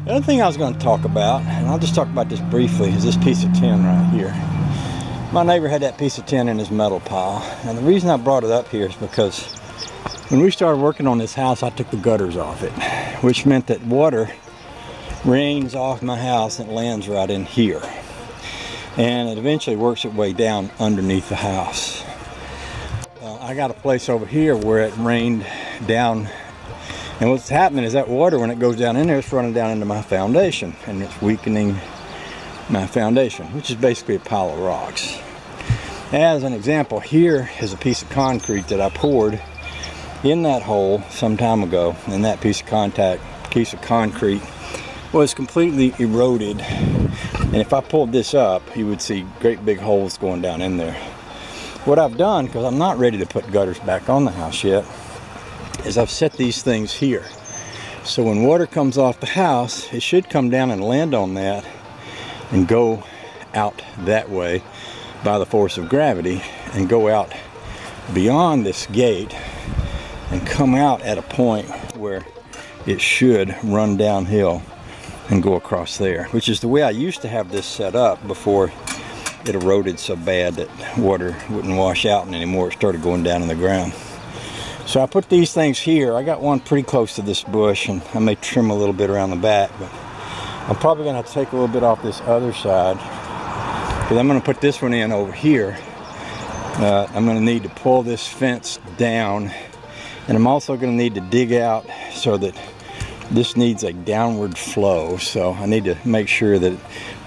The other thing I was going to talk about, and I'll just talk about this briefly, is this piece of tin right here. My neighbor had that piece of tin in his metal pile, and the reason I brought it up here is because when we started working on this house, I took the gutters off it, which meant that water rains off my house and it lands right in here, and it eventually works its way down underneath the house. I got a place over here where it rained down, and what's happening is that water, when it goes down in there, it's running down into my foundation, and it's weakening my foundation, which is basically a pile of rocks. As an example, here is a piece of concrete that I poured in that hole some time ago, and that piece of concrete was completely eroded, and if I pulled this up, you would see great big holes going down in there. What I've done, because I'm not ready to put gutters back on the house yet, is I've set these things here. So when water comes off the house, it should come down and land on that and go out that way by the force of gravity, and go out beyond this gate and come out at a point where it should run downhill and go across there, which is the way I used to have this set up before it eroded so bad that water wouldn't wash out anymore. It started going down in the ground. So I put these things here. I got one pretty close to this bush, and I may trim a little bit around the back, but I'm probably going to have to take a little bit off this other side, because I'm going to put this one in over here. I'm going to need to pull this fence down, and I'm also going to need to dig out so that this needs a downward flow. So I need to make sure that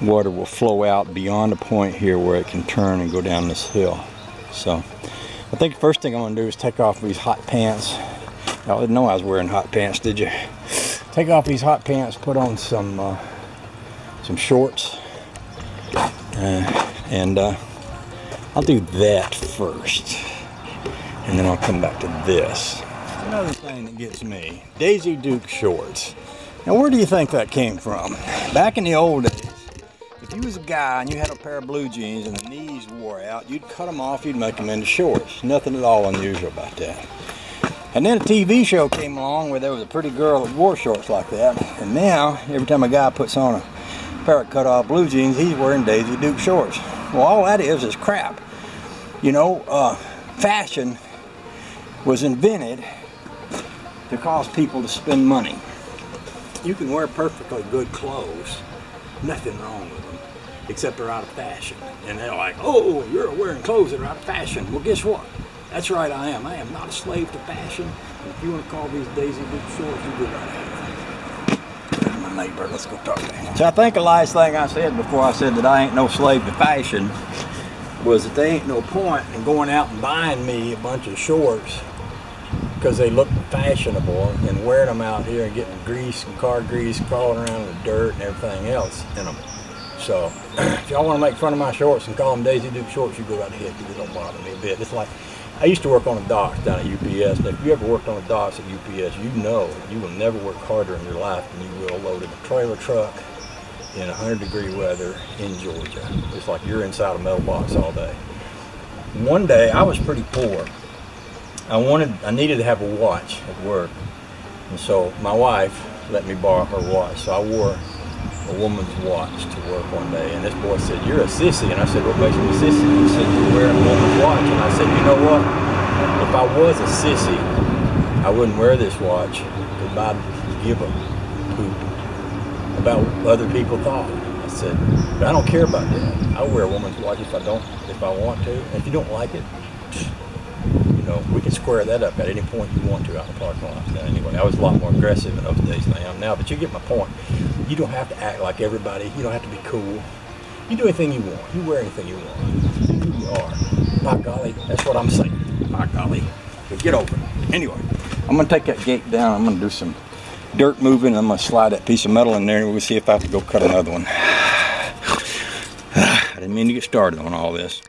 water will flow out beyond a point here where it can turn and go down this hill. So I think the first thing I'm going to do is take off these hot pants. Y'all didn't know I was wearing hot pants, did you? Take off these hot pants, put on some shorts, and I'll do that first, and then I'll come back to this. Another thing that gets me, Daisey Duke shorts. Now, where do you think that came from? Back in the old days, if you was a guy and you had a pair of blue jeans and the knees wore out, you'd cut them off, you'd make them into shorts. Nothing at all unusual about that. And then a TV show came along where there was a pretty girl that wore shorts like that. And now, every time a guy puts on a pair of cut-off blue jeans, he's wearing Daisey Duke shorts. Well, all that is crap. You know, fashion was invented to cause people to spend money. You can wear perfectly good clothes, nothing wrong with them, except they're out of fashion. And they're like, oh, you're wearing clothes that are out of fashion. Well, guess what? That's right, I am. I am not a slave to fashion. And if you want to call these Daisey Duke shorts, you go right ahead. There's my neighbor. Let's go talk to him. So I think the last thing I said before I said that I ain't no slave to fashion was that there ain't no point in going out and buying me a bunch of shorts because they look fashionable and wearing them out here and getting grease and car grease, crawling around in the dirt and everything else in them. So if y'all want to make fun of my shorts and call them Daisey Duke shorts, you go right ahead, because it don't bother me a bit. It's like, I used to work on the docks down at UPS, and if you ever worked on the docks at UPS, you know you will never work harder in your life than you will loading a trailer truck in 100-degree weather in Georgia. It's like you're inside a metal box all day. One day, I was pretty poor. I needed to have a watch at work, and so my wife let me borrow her watch. So I wore a woman's watch to work one day, and this boy said, "You're a sissy." And I said, "What makes me a sissy?" He said, "You're wearing a woman's watch." And I said, "You know what? If I was a sissy, I wouldn't wear this watch, because I'd give a poop about what other people thought." I said, "But I don't care about that. I wear a woman's watch if I want to. And if you don't like it, you know, we can square that up at any point you want to out in the parking lot." Now, anyway, I was a lot more aggressive in those days than I am now, but you get my point. You don't have to act like everybody. You don't have to be cool. You do anything you want. You wear anything you want. Be who you are. By golly, that's what I'm saying. By golly. But get over it. Anyway, I'm going to take that gate down. I'm going to do some dirt moving, and I'm going to slide that piece of metal in there, and we'll see if I have to go cut another one. I didn't mean to get started on all this.